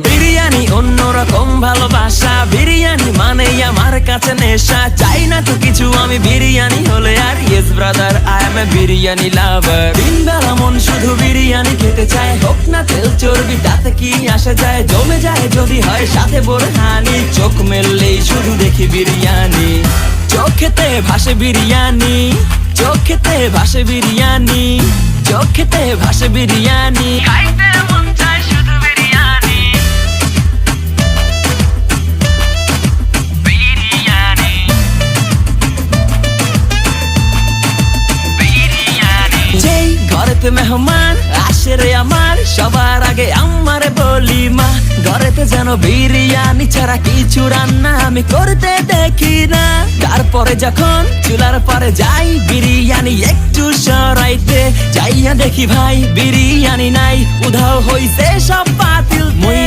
বিরিয়ানি অন্যরকম ভালোবাসা, বিরিয়ানি মানেই আমার কাছে নেশা। চাই না তো কিছু আমি বিরিয়ানি হলে আর, yes brother I M A biryani লাভার। দিন বেলা মন শুধু বিরিয়ানি খেতে চায়, হোক না তেল চর্বি তাতে কি আসে যায়। জমে যায় যদি হয় সাথে বোরহানি, চোখ মেললেই শুধু দেখি বিরিয়ানি। চোখেতে ভাসে বিরিয়ানি, চোখেতে ভাসে বিরিয়ানি, চোখেতে ভাসে বিরিয়ানি। খাইতে মন চায় শুধু বিরিয়ানি, বিরিয়ানি, বিরিয়ানি। যেই ঘরেতে মেহমান আসে রে আমার, সবার আগে আমারে বলি মা। ঘরেতে যেন বিরিয়ানি ছাড়া কিছু রান্না আমি করতে দেখি না। তারপরে যখন চুলার পরে যাই বিরিয়ানি একটু সরাইতে, যাইয়া দেখি ভাই বিরিয়ানি নাই, উধাও হইছে সব পাতিল